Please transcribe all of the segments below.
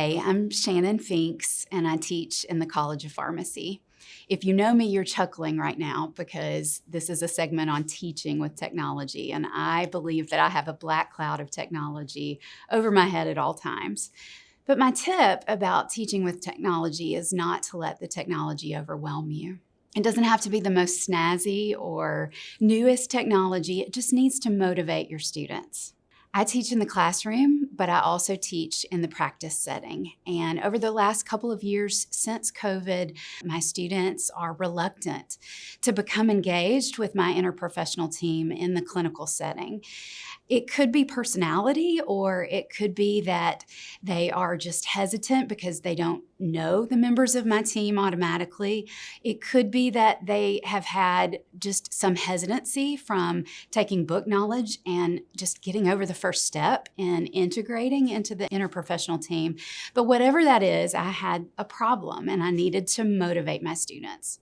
Hey, I'm Shannon Finks, and I teach in the College of Pharmacy. If you know me, you're chuckling right now because this is a segment on teaching with technology, and I believe that I have a black cloud of technology over my head at all times. But my tip about teaching with technology is not to let the technology overwhelm you. It doesn't have to be the most snazzy or newest technology. It just needs to motivate your students. I teach in the classroom, but I also teach in the practice setting. And over the last couple of years since COVID, my students are reluctant to become engaged with my interprofessional team in the clinical setting. It could be personality, or it could be that they are just hesitant because they don't know the members of my team automatically. It could be that they have had just some hesitancy from taking book knowledge and just getting over the first step in integrating into the interprofessional team. But whatever that is, I had a problem and I needed to motivate my students.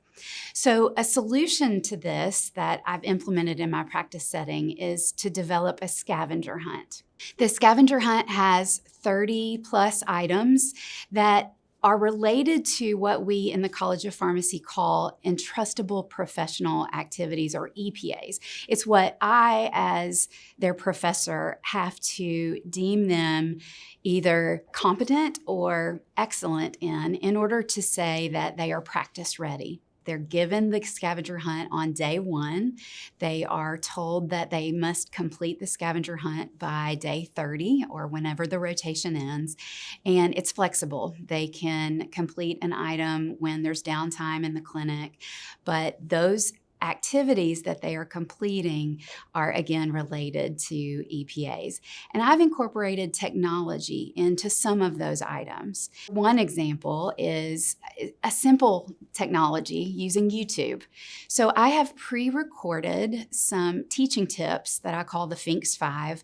So a solution to this that I've implemented in my practice setting is to develop a scavenger hunt. The scavenger hunt has 30 plus items that are related to what we in the College of Pharmacy call entrustable professional activities, or EPAs. It's what I, as their professor, have to deem them either competent or excellent in order to say that they are practice ready. They're given the scavenger hunt on day one. They are told that they must complete the scavenger hunt by day 30 or whenever the rotation ends. And it's flexible. They can complete an item when there's downtime in the clinic, but those activities that they are completing are again related to EPAs. And I've incorporated technology into some of those items. One example is a simple technology using YouTube. So I have pre-recorded some teaching tips that I call the Finks 5,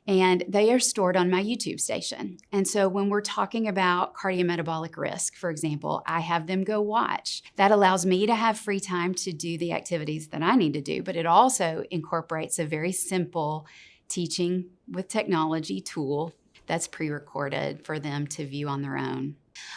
and they are stored on my YouTube station. And so when we're talking about cardiometabolic risk, for example, I have them go watch. That allows me to have free time to do the activities that I need to do, but it also incorporates a very simple teaching with technology tool that's pre-recorded for them to view on their own.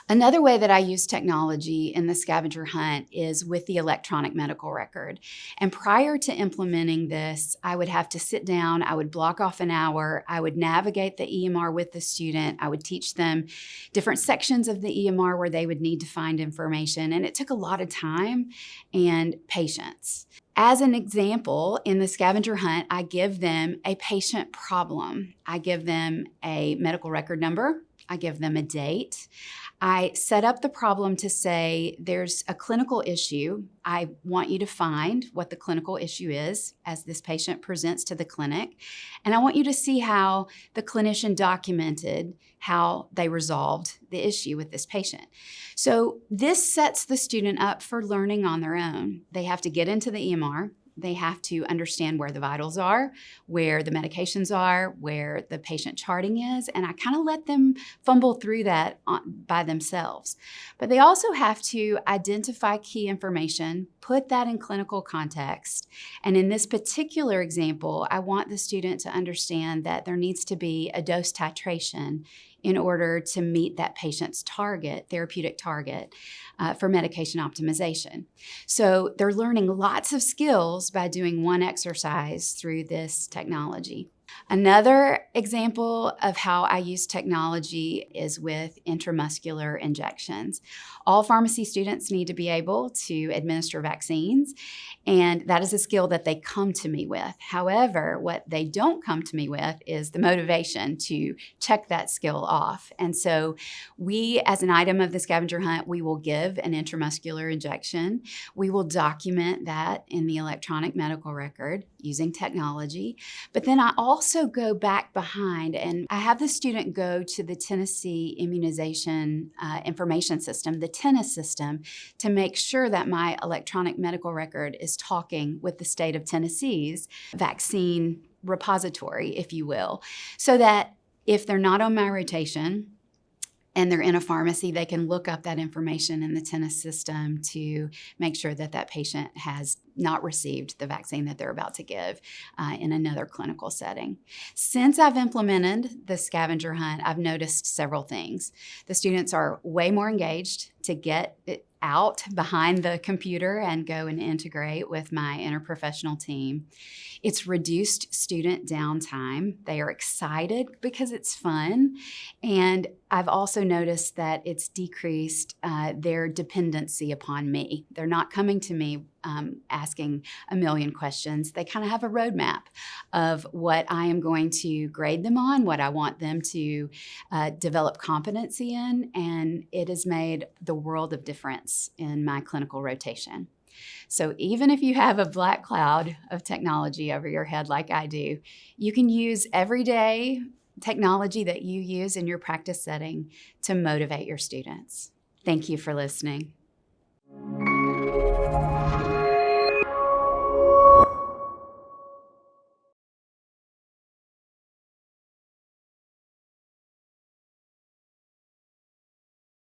Another way that I use technology in the scavenger hunt is with the electronic medical record. And prior to implementing this, I would have to sit down, I would block off an hour, I would navigate the EMR with the student, I would teach them different sections of the EMR where they would need to find information, and it took a lot of time and patience. As an example, in the scavenger hunt, I give them a patient problem. I give them a medical record number. I give them a date. I set up the problem to say, there's a clinical issue. I want you to find what the clinical issue is as this patient presents to the clinic. And I want you to see how the clinician documented how they resolved the issue with this patient. So this sets the student up for learning on their own. They have to get into the EMR. They have to understand where the vitals are, where the medications are, where the patient charting is, and I kind of let them fumble through that by themselves. But they also have to identify key information, put that in clinical context, and in this particular example, I want the student to understand that there needs to be a dose titration in order to meet that patient's therapeutic target for medication optimization. So they're learning lots of skills by doing one exercise through this technology. Another example of how I use technology is with intramuscular injections. All pharmacy students need to be able to administer vaccines, and that is a skill that they come to me with. However, what they don't come to me with is the motivation to check that skill off. And so we, as an item of the scavenger hunt, we will give an intramuscular injection. We will document that in the electronic medical record using technology. But then I also go back behind and I have the student go to the Tennessee Immunization Information System, the TENNIS system, to make sure that my electronic medical record is talking with the state of Tennessee's vaccine repository, if you will, so that if they're not on my rotation, and they're in a pharmacy, they can look up that information in the tennis system to make sure that that patient has not received the vaccine that they're about to give in another clinical setting. Since I've implemented the scavenger hunt, I've noticed several things. The students are way more engaged to get it out behind the computer and go and integrate with my interprofessional team. It's reduced student downtime. They are excited because it's fun. And I've also noticed that it's decreased their dependency upon me. They're not coming to me asking a million questions. They kind of have a roadmap of what I am going to grade them on, what I want them to develop competency in, and it has made the world of difference in my clinical rotation. So even if you have a black cloud of technology over your head like I do, you can use everyday technology that you use in your practice setting to motivate your students. Thank you for listening.